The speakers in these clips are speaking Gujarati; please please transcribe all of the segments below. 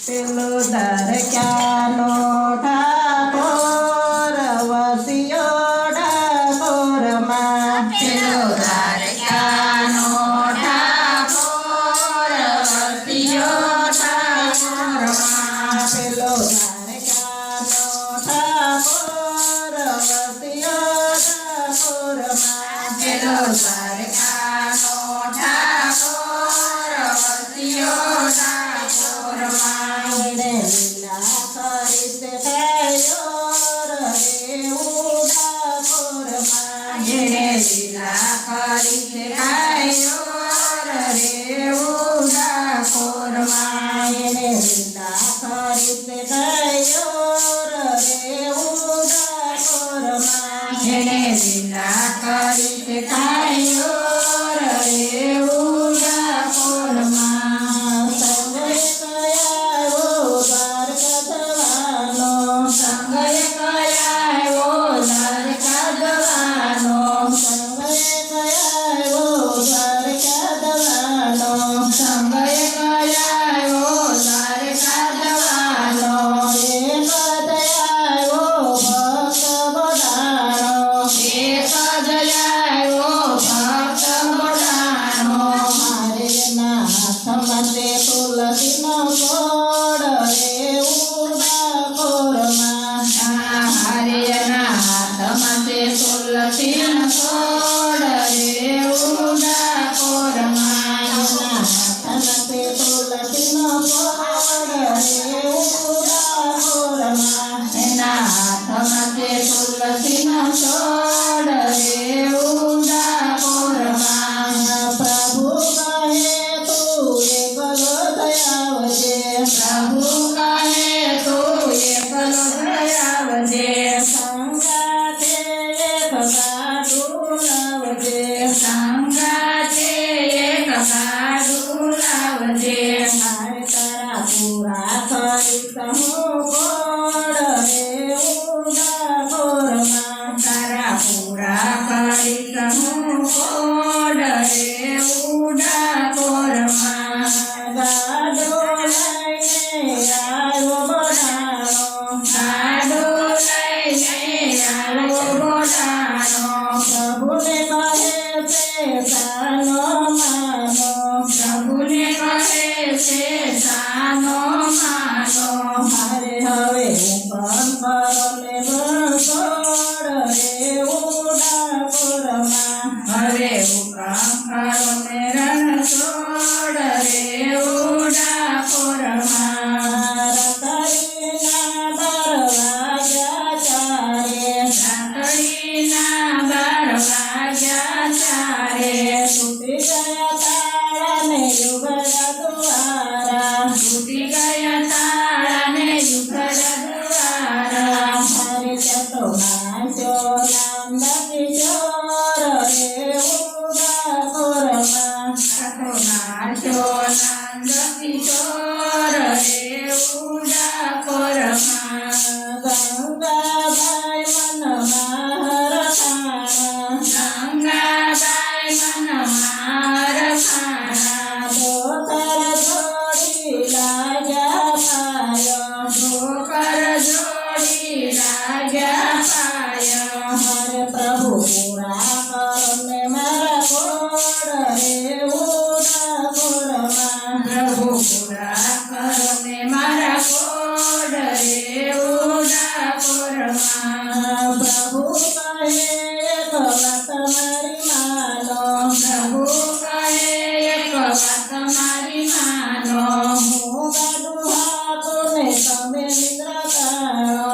પેલો ધારક્યાનો ઠાકોર વસિયો ઠાકોરમાં. પેલો ધારક્યાનો ઠાકોર વસિયો ઠાકોરમાં. પેલો ધારક્યાનો ઠાકોર વસિયો ઠાકોરમાં. પેલો ધારક્યાનો ઠાકોર વસિયો ઠાકોરમાં. એણે લીલા કરી તે થયો રહેવું ઠાકોરમાં. જેણે લીલા કરી દેખાયો રેવું ઠાકોરમાં. એણે લીલા કરી તે થયો રહેવું ઠાકોરમાં. જેણે લીલા કરી દેખાયો રેવું ઠાકોરમાં. સંગે કયાવો દ્વારકા જવાનો. સંગય કયાવો દ્વારકા જવાનો. સંગે કયાવો દ્વારકા જવાનો. સંગય કયાવો દ્વારકા જવાનો. એક દયાવો ભક્ત બધાનો. એક જયાવો ભક્ત બોલાનો. મારે ના હાથમાં તે તુલસીનો છોડ રેવું ઠાકોરમાં. હરિયના હાથમાં તે તુલસીનો છોડ રેવું ઠાકોરમાં. હાથમાં તે તુલસીનો છોડ રેવું ઠાકોરમાં. એના હાથમાં તે તુલસીનો છોડ રેવું ઠાકોરમાં. પ્રભુ કહે તું એકલો દયાવજે. પ્રભુ કહે તું એકલો દયાવજે. સંગાતે એક સાધુ લાવજે. સંગાતે એક સાધુ લાવજે. મારે તારા પૂરા કરી હું કોડ રેવું ઠાકોરમાં. તારા પૂરા કરી હું કોડ રેવું ઠાકોરમાં. ગાડો લઈને આવ્યો બધાનો. ગાડો લઈને આવ્યો બોલાનો. પ્રભુને કહે છે સાનો માનો. પ્રભુને કહે છે સાનો માનો. મારે હવે હુકમ કરો ને બસોડ રેવું ઠાકોરમાં. હવે હુકમ કરો ને રણછોડ રેવું ઠાકોરમાં. રતડીના દરવાજા ચારે. રાતડીના 12 વાગ્યા ચારે. તૂટી ગયા તાળા ને યુગડા દ્વારા. તૂટી ગયા તાળા ને યુગડા દ્વારા. હરે ચતો નાચો નાંદ કિશોર રેવું ઠાકોરમાં. આખો નાચો નંદ કિશોર રેવું ઠાકોરમાં. ગંગાબાઈ મનમાં રખાણા. ગંગાબાઈ મનમાં રખાણા. ડોકર જોડી લાગ્યા પાયો. ઠોકર જોડી લાગ્યા પાયો. હરે પ્રભુ પૂરા કરો ને મારા કોડ રેવું ઠાકોરમાં. પ્રભુ પૂરા કરો ને મારા કોડ રેવું ઠાકોરમાં. પ્રભુ કહે એક વાત મારી માનો. પ્રભુ કહે એક વાત મારી માનો. હું ગાડું હાથોને તમે નિદ્રા તાણો.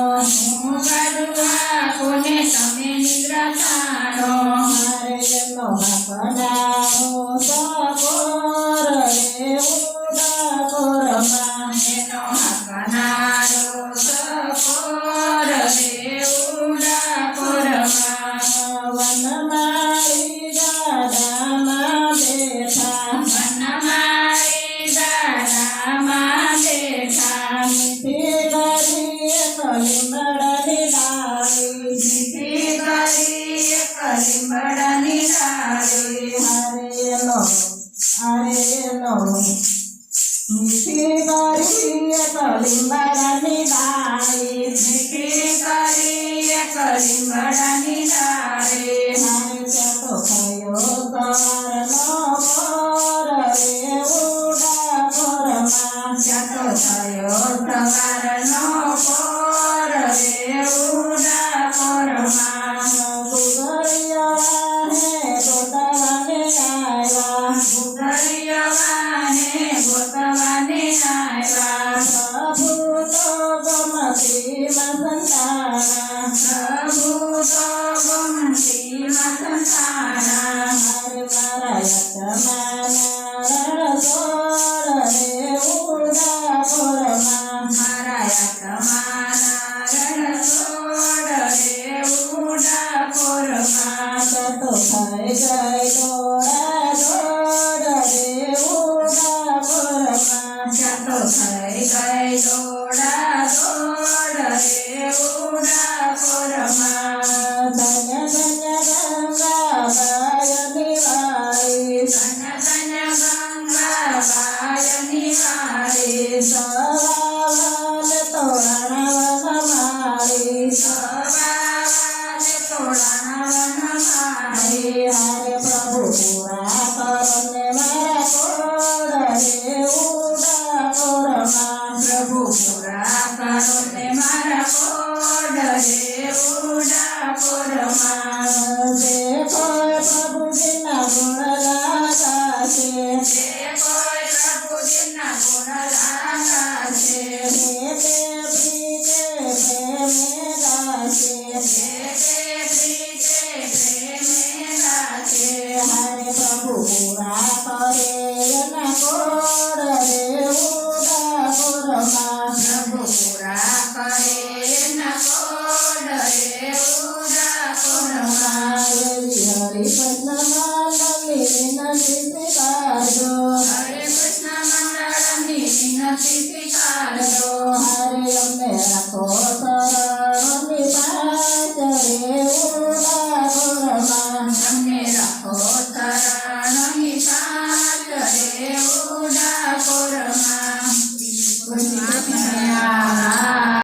હું ગાડું આપુને તમે નિદ્રા તાણો. મારે એનો આપનારો સકોર રેવું ઠાકોરમાં. એનો આપનારો સકોર રેવું ઠાકોરમાં. વનમાળી ગાડામાં બેઠા. વનમાળી ગાડામાં બેઠા. મીઠી કરી એક લીમડાની ડાળી. મીઠી કરી એક લીમડાની ડાળી. હરે એનો મીઠી કરીએ કલિંબરની ડાળી મીઠી કરીએ કલિંગડાની ડાળી મારે ચાતો થયો સવારનો પોર રે ઉડા પોરમાં ચાતો થયો સવારનો પોર રે ઉડા પોરમાં ગુગળિયાવાને ગોતવાને આવ્યા પ્રભુ તો ગમતીમાં સંતાના મારે મારા યતમાના રણછોડ રે ઉડા પોરમાં મારા યાતમાના રણછોડ રે ઉડા પોરમાં ચાતો થઈ ગઈ દોડા દોડ રે ઉડા પોરમાં ચાતો થઈ ગઈ દોડા દોડ રે ઉડા પોરમાં ધન્ય ધન્ય ગંગાબાઈની વાળી ધન્ય ધન્ય ગંગાબાઈની વાળી